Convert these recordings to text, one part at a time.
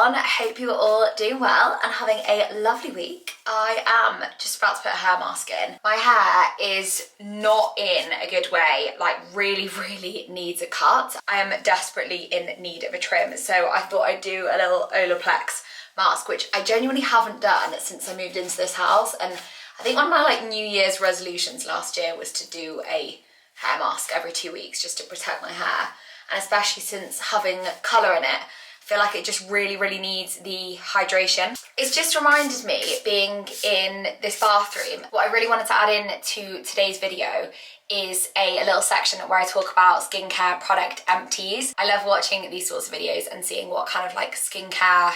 everyone, I hope you're all doing well and having a lovely week. I am just about to put a hair mask in. My hair is not in a good way, like really needs a cut. I am desperately in need of a trim, so I thought I'd do a little Olaplex mask, which I genuinely haven't done since I moved into this house. And I think one of my like New Year's resolutions last year was to do a hair mask every 2 weeks just to protect my hair. And especially since having colour in it, I feel like it just really needs the hydration. It's just reminded me, being in this bathroom, what I really wanted to add in to today's video is a little section where I talk about skincare product empties. I love watching these sorts of videos and seeing what kind of like skincare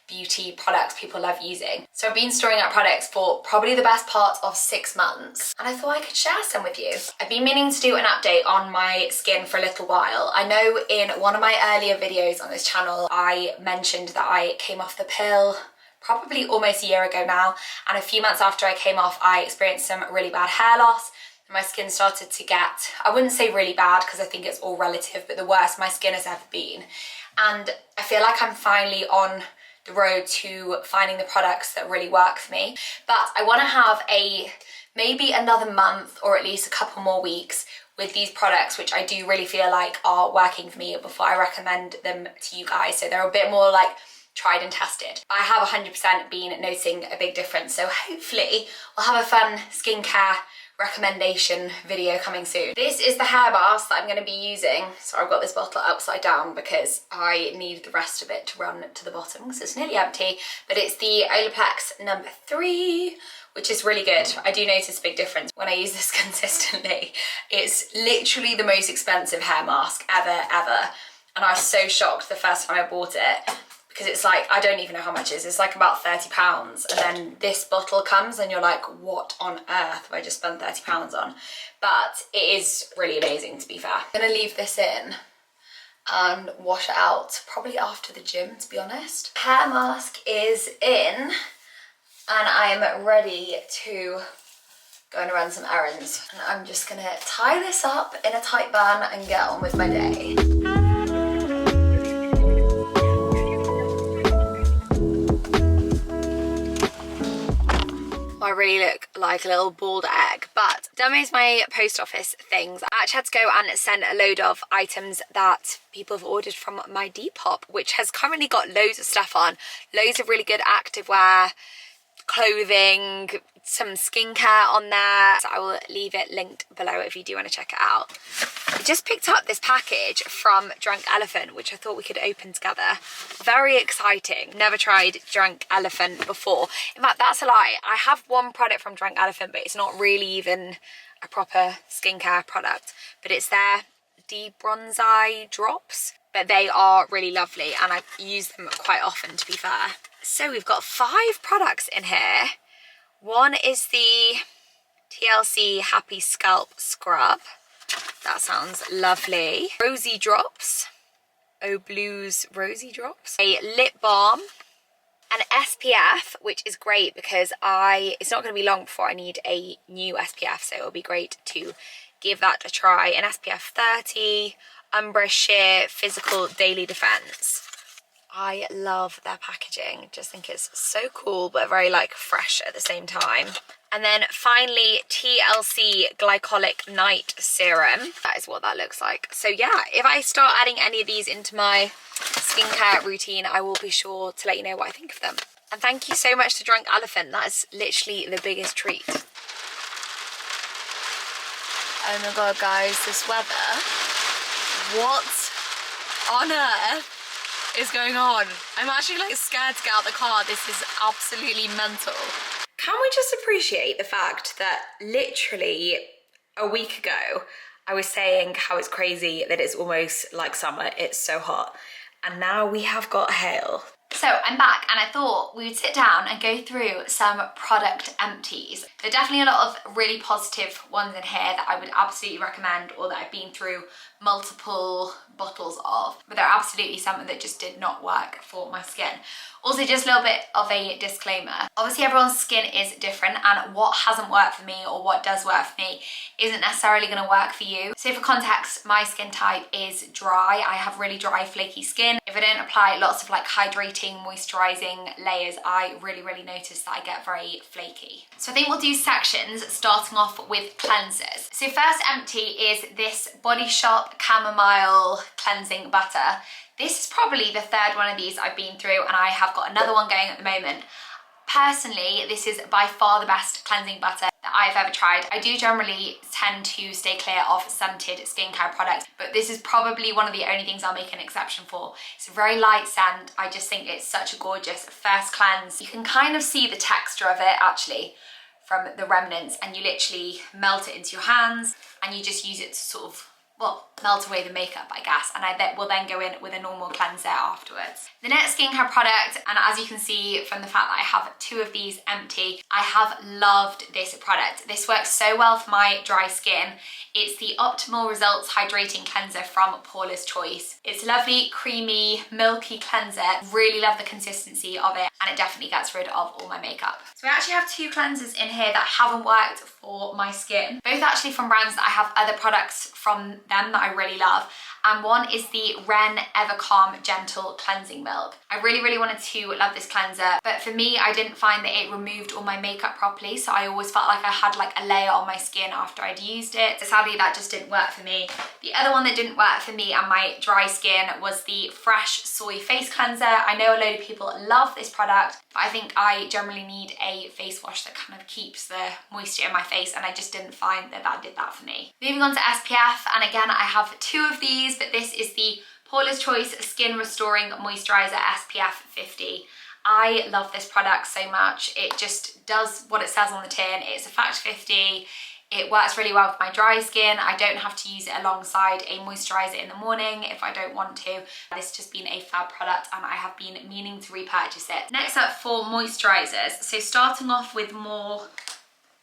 beauty products people love using. So I've been storing up products for probably the best part of 6 months, and I thought I could share some with you. I've been meaning to do an update on my skin for a little while. I know in one of my earlier videos on this channel I mentioned that I came off the pill probably almost a year ago now, and a few months after I came off I experienced some really bad hair loss. My skin started to get, I wouldn't say really bad because I think it's all relative, but the worst my skin has ever been. And I feel like I'm finally on the road to finding the products that really work for me. But I want to have maybe another month or at least a couple more weeks with these products, which I do really feel like are working for me, before I recommend them to you guys. So they're a bit more like tried and tested. I have 100% been noticing a big difference. So hopefully we'll have a fun skincare recommendation video coming soon. This is the hair mask that I'm going to be using. So I've got this bottle upside down because I need the rest of it to run to the bottom because it's nearly empty. But it's the Olaplex number 3, which is really good. I do notice a big difference when I use this consistently. It's literally the most expensive hair mask ever. And I was so shocked the first time I bought it, because it's like, I don't even know how much it is. It's like about £30. And then this bottle comes and you're like, what on earth have I just spent £30 on? But it is really amazing, to be fair. I'm gonna leave this in and wash it out probably after the gym, to be honest. Hair mask is in and I am ready to go and run some errands. And I'm just gonna tie this up in a tight bun and get on with my day. I really look like a little bald egg, but done most my post office things. I actually had to go and send a load of items that people have ordered from my Depop, which has currently got loads of stuff on, loads of really good activewear, clothing, some skincare on there. So I will leave it linked below if you do want to check it out. I just picked up this package from Drunk Elephant, which I thought we could open together. Very exciting. Never tried Drunk Elephant before. In fact, that's a lie. I have one product from Drunk Elephant, but it's not really even a proper skincare product. But it's their de-bronze drops. But they are really lovely and I use them quite often, to be fair. So we've got 5 products in here. One is the TLC Happy Scalp Scrub. That sounds lovely. Rosy Drops. Oh Blues Rosy Drops. A lip balm. An SPF, which is great because it's not going to be long before I need a new SPF, so it'll be great to give that a try. An SPF 30. Umbra Sheer Physical Daily Defense. I love their packaging. Just think it's so cool, but very like fresh at the same time. And then finally, TLC Glycolic Night Serum. That is what that looks like. So yeah, if I start adding any of these into my skincare routine, I will be sure to let you know what I think of them. And thank you so much to Drunk Elephant. That is literally the biggest treat. Oh my god, guys, this weather. What on earth is going on? I'm actually like scared to get out the car. This is absolutely mental. Can we just appreciate the fact that literally a week ago I was saying how it's crazy that it's almost like summer, it's so hot, and now we have got hail. So I'm back and I thought we would sit down and go through some product empties. There are definitely a lot of really positive ones in here that I would absolutely recommend, or that I've been through multiple bottles of, but there are absolutely some that just did not work for my skin. Also, just a little bit of a disclaimer. Obviously everyone's skin is different, and what hasn't worked for me or what does work for me isn't necessarily going to work for you. So for context, my skin type is dry. I have really dry, flaky skin. If I don't apply lots of like hydrating hydrating, moisturizing layers, I really notice that I get very flaky. So I think we'll do sections, starting off with cleansers. So first empty is this Body Shop Chamomile Cleansing Butter. This is probably the third one of these I've been through, and I have got another one going at the moment. Personally, this is by far the best cleansing butter that I've ever tried. I do generally tend to stay clear of scented skincare products, but this is probably one of the only things I'll make an exception for. It's a very light scent. I just think it's such a gorgeous first cleanse. You can kind of see the texture of it actually from the remnants, and you literally melt it into your hands and you just use it to sort of, well, melt away the makeup, I guess, and I will then go in with a normal cleanser afterwards. The next skincare product, and as you can see from the fact that I have two of these empty, I have loved this product. This works so well for my dry skin. It's the Optimal Results Hydrating Cleanser from Paula's Choice. It's a lovely, creamy, milky cleanser. Really love the consistency of it, and it definitely gets rid of all my makeup. So I actually have two cleansers in here that haven't worked for my skin. Both actually from brands that I have other products from them that I really love. And one is the Ren Evercalm Gentle Cleansing Milk. I really wanted to love this cleanser, but for me, I didn't find that it removed all my makeup properly, so I always felt like I had like a layer on my skin after I'd used it. So sadly, that just didn't work for me. The other one that didn't work for me and my dry skin was the Fresh Soy Face Cleanser. I know a load of people love this product, but I think I generally need a face wash that kind of keeps the moisture in my face, and I just didn't find that that did that for me. Moving on to SPF, and again, I have two of these, but this is the Paula's Choice Skin Restoring Moisturizer SPF 50. I love this product so much. It just does what it says on the tin. It's a factor 50. It works really well with my dry skin. I don't have to use it alongside a moisturizer in the morning if I don't want to. This has just been a fab product, and I have been meaning to repurchase it. Next up for moisturizers. So starting off with more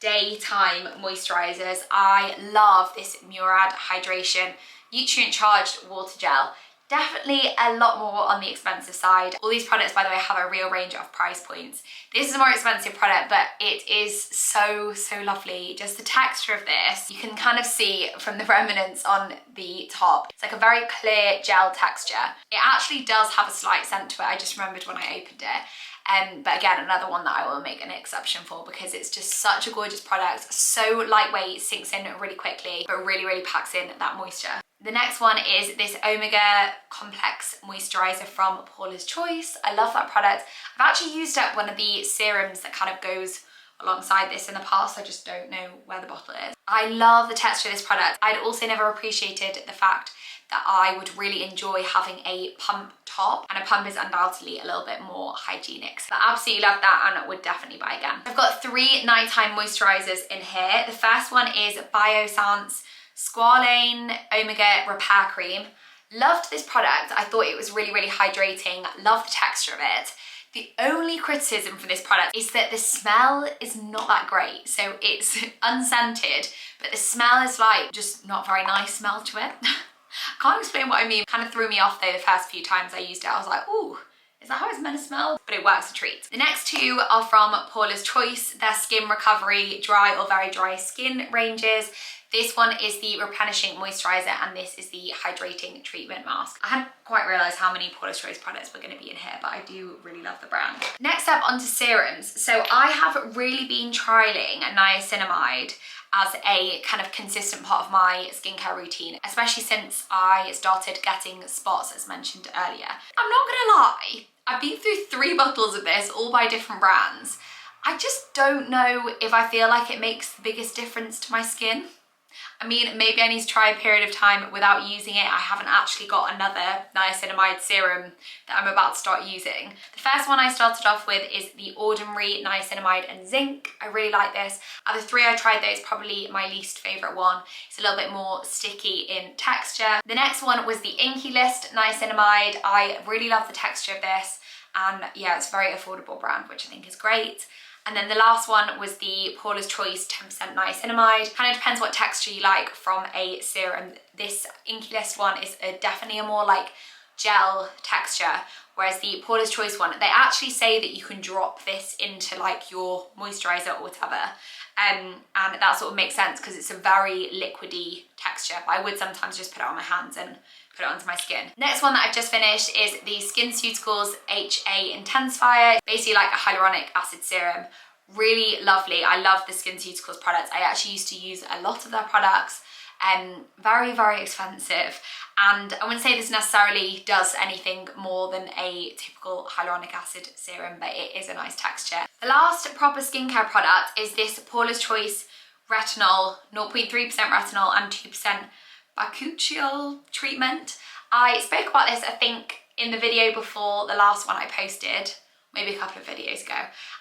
daytime moisturizers, I love this Murad Hydration Nutrient Charged Water Gel. Definitely a lot more on the expensive side. All these products, by the way, have a real range of price points. This is a more expensive product, but it is so lovely. Just the texture of this, you can kind of see from the remnants on the top. It's like a very clear gel texture. It actually does have a slight scent to it. I just remembered when I opened it. But again, another one that I will make an exception for because it's just such a gorgeous product. So lightweight, sinks in really quickly, but really packs in that moisture. The next one is this Omega Complex Moisturizer from Paula's Choice. I love that product. I've actually used up one of the serums that kind of goes alongside this in the past. I just don't know where the bottle is. I love the texture of this product. I'd also never appreciated the fact that I would really enjoy having a pump top, and a pump is undoubtedly a little bit more hygienic. So I absolutely love that and would definitely buy again. I've got three nighttime moisturizers in here. The first one is Biossance Squalane Omega Repair Cream. Loved this product. I thought it was really hydrating. Loved the texture of it. The only criticism for this product is that the smell is not that great. So it's unscented, but the smell is like just not very nice smell to it. Can't explain what I mean. Kind of threw me off though the first few times I used it. I was like, ooh, is that how it's meant to smell? But it works a treat. The next two are from Paula's Choice. Their Skin Recovery Dry or Very Dry Skin ranges. This one is the Replenishing Moisturizer, and this is the Hydrating Treatment Mask. I hadn't quite realised how many Paula's Choice products were going to be in here, but I do really love the brand. Next up, onto serums. So I have really been trialling niacinamide as a kind of consistent part of my skincare routine, especially since I started getting spots, as mentioned earlier. I'm not gonna lie, I've been through 3 bottles of this, all by different brands. I just don't know if I feel like it makes the biggest difference to my skin. I mean, maybe I need to try a period of time without using it. I haven't actually got another niacinamide serum that I'm about to start using. The first one I started off with is the Ordinary Niacinamide and Zinc. I really like this. Out of the 3 I tried, though, it's probably my least favourite one. It's a little bit more sticky in texture. The next one was the Inky List Niacinamide. I really love the texture of this. And yeah, it's a very affordable brand, which I think is great. And then the last one was the Paula's Choice 10% niacinamide. Kind of depends what texture you like from a serum. This Inky List one is definitely a more like gel texture, whereas the Paula's Choice one, they actually say that you can drop this into like your moisturizer or whatever, and that sort of makes sense because it's a very liquidy texture, but I would sometimes just put it on my hands and put it onto my skin. Next one that I've just finished is the SkinCeuticals HA Intensifier, basically like a hyaluronic acid serum. Really lovely. I love the SkinCeuticals products. I actually used to use a lot of their products. Very, very expensive. And I wouldn't say this necessarily does anything more than a typical hyaluronic acid serum, but it is a nice texture. The last proper skincare product is this Paula's Choice Retinol, 0.3% retinol and 2% bakuchiol treatment. I spoke about this, I think, in the video before the last one I posted, maybe a couple of videos ago.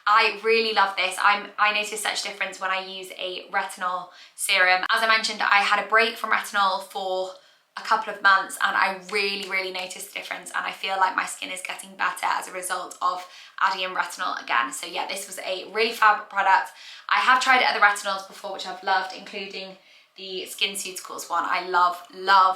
I really love this. I notice such difference when I use a retinol serum. As I mentioned, I had a break from retinol for a couple of months and I really, really noticed the difference, and I feel like my skin is getting better as a result of adding in retinol again. So yeah, this was a really fab product. I have tried other retinols before which I've loved, including the SkinCeuticals one. I love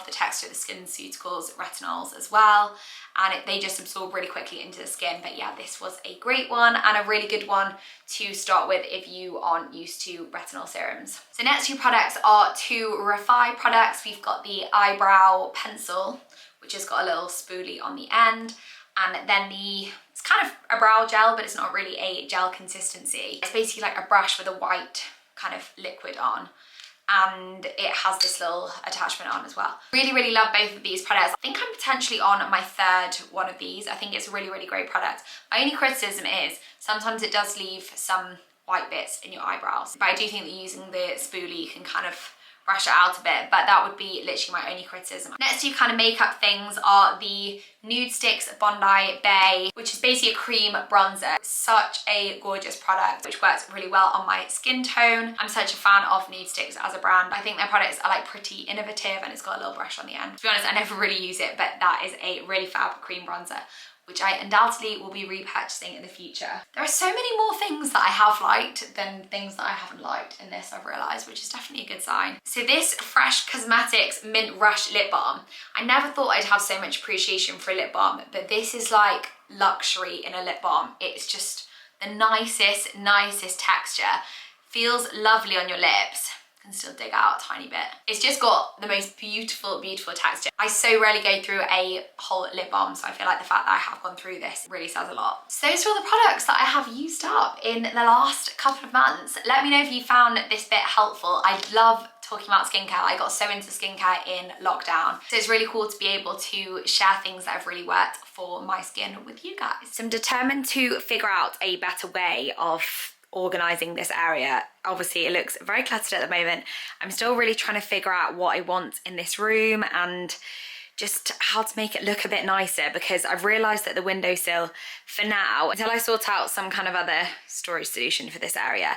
the texture of the SkinCeuticals retinols as well, and they just absorb really quickly into the skin. But yeah, this was a great one and a really good one to start with if you aren't used to retinol serums. So next two products are two Refy products. We've got the eyebrow pencil, which has got a little spoolie on the end, and then it's kind of a brow gel, but it's not really a gel consistency. It's basically like a brush with a white kind of liquid on, and it has this little attachment on as well. Really, really love both of these products. I think I'm potentially on my third one of these. I think it's a really, really great product. My only criticism is sometimes it does leave some white bits in your eyebrows, but I do think that using the spoolie you can kind of brush it out a bit, but that would be literally my only criticism. Next two kind of makeup things are the Nude Sticks Bondi Bay, which is basically a cream bronzer. Such a gorgeous product, which works really well on my skin tone. I'm such a fan of Nude Sticks as a brand. I think their products are like pretty innovative, and it's got a little brush on the end. To be honest, I never really use it, but that is a really fab cream bronzer, which I undoubtedly will be repurchasing in the future. There are so many more things that I have liked than things that I haven't liked in this, I've realised, which is definitely a good sign. So this Fresh Cosmetics Mint Rush Lip Balm. I never thought I'd have so much appreciation for a lip balm, but this is like luxury in a lip balm. It's just the nicest texture. Feels lovely on your lips. Can still dig out a tiny bit. It's just got the most beautiful texture. I so rarely go through a whole lip balm, so I feel like the fact that I have gone through this really says a lot. So those are all the products that I have used up in the last couple of months. Let me know if you found this bit helpful. I love talking about skincare. I got so into skincare in lockdown, so it's really cool to be able to share things that have really worked for my skin with you guys. So I'm determined to figure out a better way of organising this area. Obviously it looks very cluttered at the moment. I'm still really trying to figure out what I want in this room and just how to make it look a bit nicer, because I've realised that the windowsill, for now, until I sort out some kind of other storage solution for this area,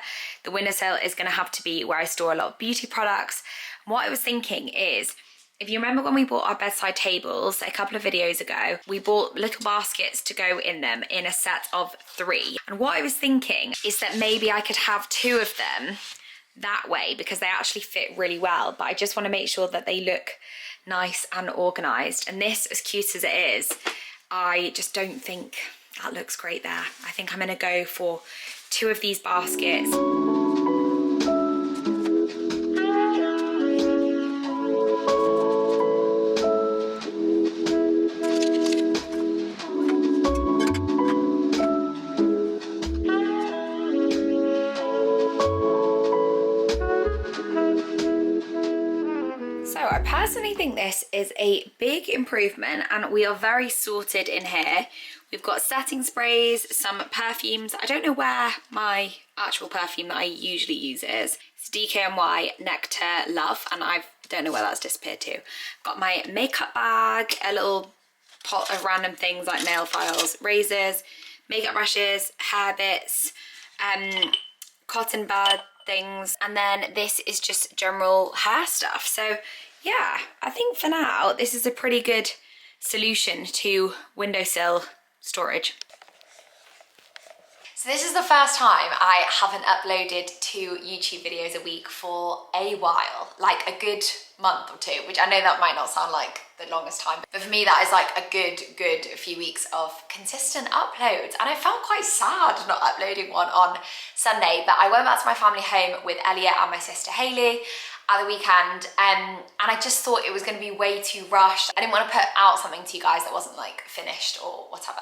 the windowsill is going to have to be where I store a lot of beauty products. And what I was thinking is, if you remember when we bought our bedside tables a couple of videos ago, we bought little baskets to go in them in a set of 3. And what I was thinking is that maybe I could have 2 of them that way, because they actually fit really well, but I just want to make sure that they look nice and organised. And this, as cute as it is, I just don't think that looks great there. I think I'm going to go for 2 of these baskets. I personally think this is a big improvement, and we are very sorted in here. We've got setting sprays, some perfumes. I don't know where my actual perfume that I usually use is. It's DKNY Nectar Love, and I don't know where that's disappeared to. Got my makeup bag, a little pot of random things like nail files, razors, makeup brushes, hair bits, cotton bud things, and then this is just general hair stuff. So yeah, I think for now this is a pretty good solution to windowsill storage. So this is the first time I haven't uploaded 2 YouTube videos a week for a while, like a good month or 2, which I know that might not sound like the longest time, but for me that is like a good few weeks of consistent uploads, and I felt quite sad not uploading one on Sunday, but I went back to my family home with Elliot and my sister Hayley at the weekend, and I just thought it was going to be way too rushed. I didn't want to put out something to you guys that wasn't like finished or whatever.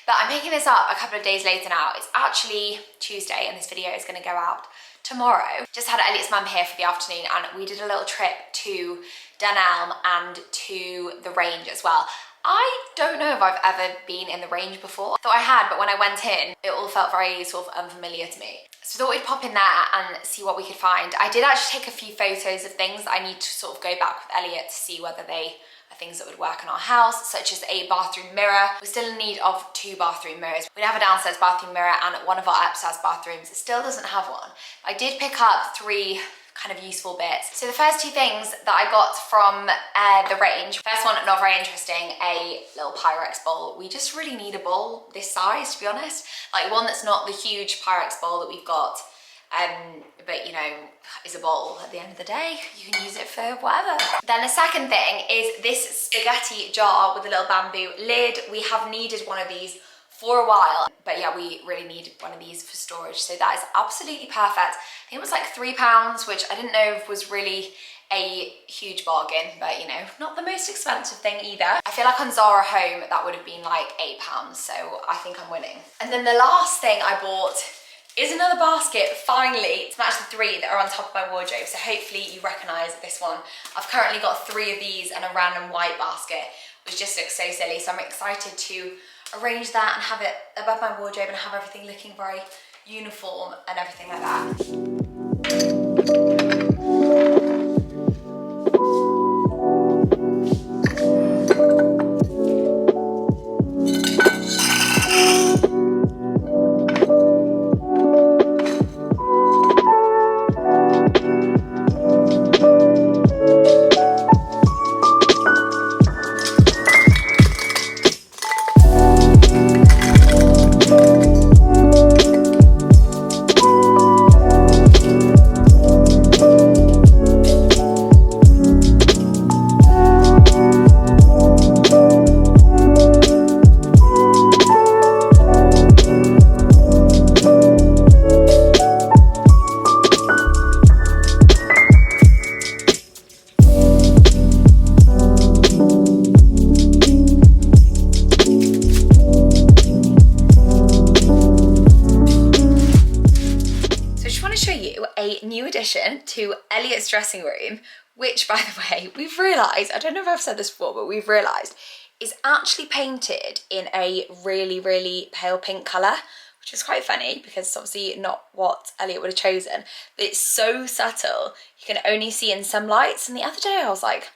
But I'm picking this up a couple of days later now. It's actually Tuesday and this video is going to go out tomorrow. Just had Elliot's mum here for the afternoon and we did a little trip to Dunelm and to The Range as well. I don't know if I've ever been in The Range before. I thought I had, but when I went in, it all felt very sort of unfamiliar to me. So I thought we'd pop in there and see what we could find. I did actually take a few photos of things that I need to sort of go back with Elliot to see whether they are things that would work in our house, such as a bathroom mirror. We're still in need of 2 bathroom mirrors. We have a downstairs bathroom mirror and one of our upstairs bathrooms, it still doesn't have one. I did pick up 3 kind of useful bits. So the first 2 things that I got from The Range, first one, not very interesting, a little Pyrex bowl. We just really need a bowl this size, to be honest. Like one that's not the huge Pyrex bowl that we've got, but you know, is a bowl at the end of the day. You can use it for whatever. Then the second thing is this spaghetti jar with a little bamboo lid. We have needed one of these for a while, but yeah, we really needed one of these for storage, so that is absolutely perfect. I think it was like £3, which I didn't know if was really a huge bargain, but you know, not the most expensive thing either. I feel like on Zara Home that would have been like £8, so I think I'm winning. And then the last thing I bought is another basket, finally, to match the 3 that are on top of my wardrobe, so hopefully you recognise this one. I've currently got 3 of these and a random white basket, which just looks so silly, so I'm excited to arrange that and have it above my wardrobe and have everything looking very uniform and everything like that. To Elliott's dressing room, which by the way, we've realised, I don't know if I've said this before, but we've realised is actually painted in a really pale pink colour, which is quite funny because it's obviously not what Elliot would have chosen, but it's so subtle, you can only see in some lights. And the other day I was like,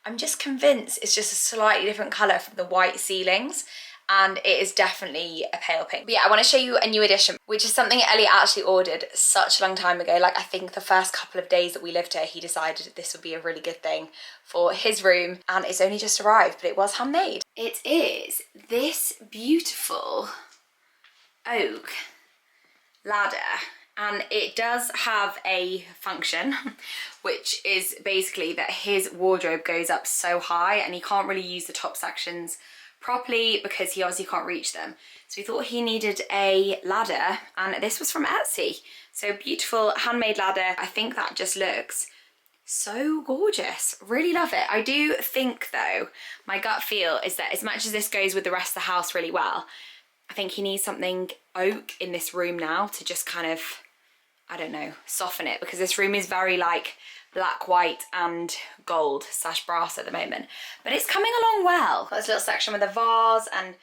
I'm just convinced it's just a slightly different colour from the white ceilings, and it is definitely a pale pink. But yeah, I want to show you a new addition, which is something Elliot actually ordered such a long time ago. Like I think the first couple of days that we lived here, he decided this would be a really good thing for his room, and it's only just arrived, but it was handmade. It is this beautiful oak ladder, and it does have a function, which is basically that his wardrobe goes up so high and he can't really use the top sections properly because he obviously can't reach them. So we thought he needed a ladder, and this was from Etsy. So beautiful handmade ladder. I think that just looks so gorgeous. Really love it. I do think though, my gut feel is that as much as this goes with the rest of the house really well, I think he needs something oak in this room now to just kind of, I don't know, soften it, because this room is very like black, white and gold / brass at the moment, but it's coming along well. Got this little section with a vase and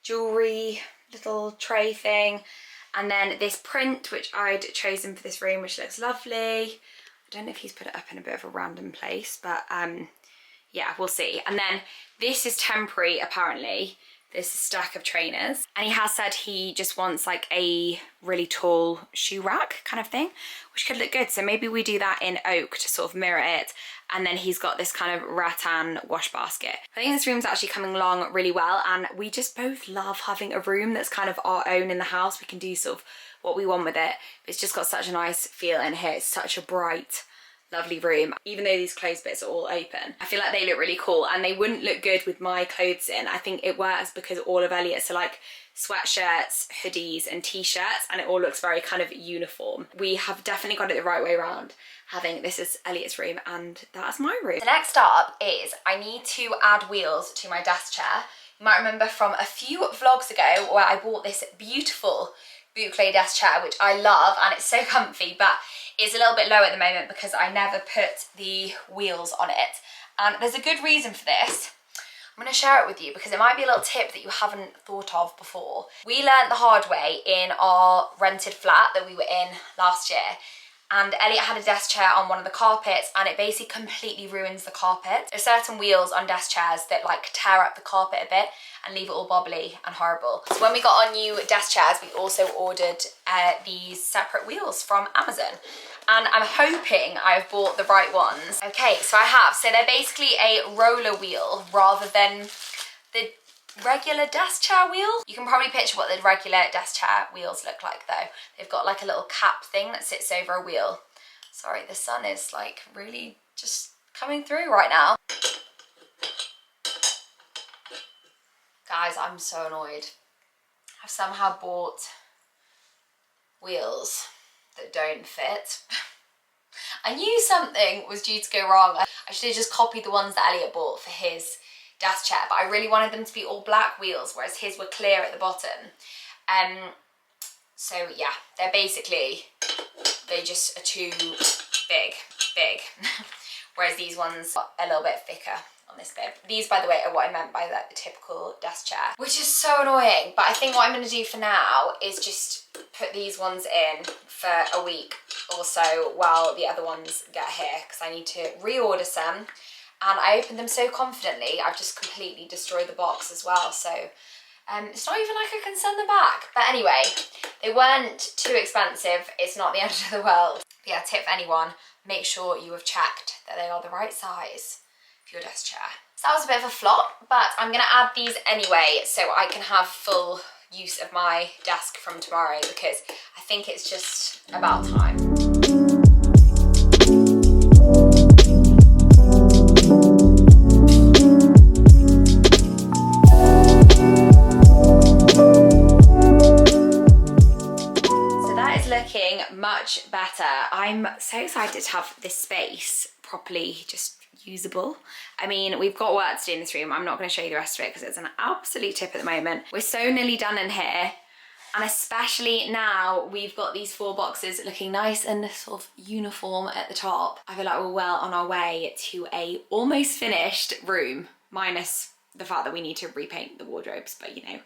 jewellery, little tray thing, and then this print which I'd chosen for this room, which looks lovely. I don't know if he's put it up in a bit of a random place, but yeah, we'll see. And then this is temporary apparently, this stack of trainers, and he has said he just wants like a really tall shoe rack kind of thing, which could look good. So maybe we do that in oak to sort of mirror it, and then he's got this kind of rattan wash basket. I think this room's actually coming along really well, and we just both love having a room that's kind of our own in the house. We can do sort of what we want with it. It's just got such a nice feel in here. It's such a bright, lovely room. Even though these clothes bits are all open, I feel like they look really cool, and they wouldn't look good with my clothes in. I think it works because all of Elliots are like sweatshirts, hoodies and t-shirts, and it all looks very kind of uniform. We have definitely got it the right way around, having this is Elliott's room and that's my room. The next up is I need to add wheels to my desk chair. You might remember from a few vlogs ago where I bought this beautiful boucle desk chair, which I love, and it's so comfy, but it's a little bit low at the moment because I never put the wheels on it. And there's a good reason for this. I'm going to share it with you because it might be a little tip that you haven't thought of before. We learned the hard way in our rented flat that we were in last year, and Elliot had a desk chair on one of the carpets and it basically completely ruins the carpet. There's certain wheels on desk chairs that like tear up the carpet a bit and leave it all bobbly and horrible. So when we got our new desk chairs, we also ordered these separate wheels from Amazon. And I'm hoping I've bought the right ones. Okay, so I have. So they're basically a roller wheel rather than the regular desk chair wheel. You can probably picture what the regular desk chair wheels look like though. They've got like a little cap thing that sits over a wheel. Sorry, the sun is like really just coming through right now. Guys, I'm so annoyed. I've somehow bought wheels that don't fit. I knew something was due to go wrong. I should have just copied the ones that Elliot bought for his desk chair, but I really wanted them to be all black wheels, whereas his were clear at the bottom. So yeah, they're basically, they just are too big. Whereas these ones are a little bit thicker on this bit. These, by the way, are what I meant by the typical desk chair, which is so annoying. But I think what I'm going to do for now is just put these ones in for a week or so while the other ones get here, because I need to reorder some. And I opened them so confidently, I've just completely destroyed the box as well. So it's not even like I can send them back. But anyway, they weren't too expensive. It's not the end of the world. But yeah, tip for anyone, make sure you have checked that they are the right size for your desk chair. So that was a bit of a flop, but I'm gonna add these anyway so I can have full use of my desk from tomorrow, because I think it's just about time. Looking much better. I'm so excited to have this space properly just usable. I mean, we've got work to do in this room. I'm not going to show you the rest of it because it's an absolute tip at the moment. We're so nearly done in here, and especially now we've got these 4 boxes looking nice and sort of uniform at the top. I feel like we're well on our way to a almost finished room, minus the fact that we need to repaint the wardrobes, but you know,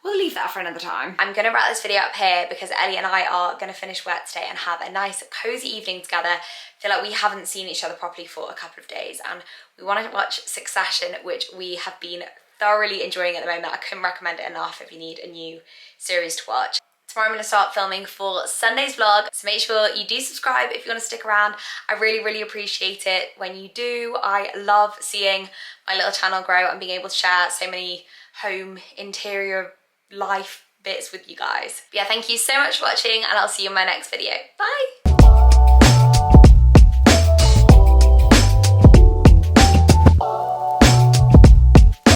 we'll leave that for another time. I'm gonna wrap this video up here because Ellie and I are gonna finish work today and have a nice cozy evening together. I feel like we haven't seen each other properly for a couple of days, and we wanted to watch Succession, which we have been thoroughly enjoying at the moment. I couldn't recommend it enough if you need a new series to watch. Tomorrow I'm gonna start filming for Sunday's vlog, so make sure you do subscribe if you wanna stick around. I really appreciate it when you do. I love seeing my little channel grow and being able to share so many home interior life bits with you guys. But yeah, thank you so much for watching, and I'll see you in my next video. Bye!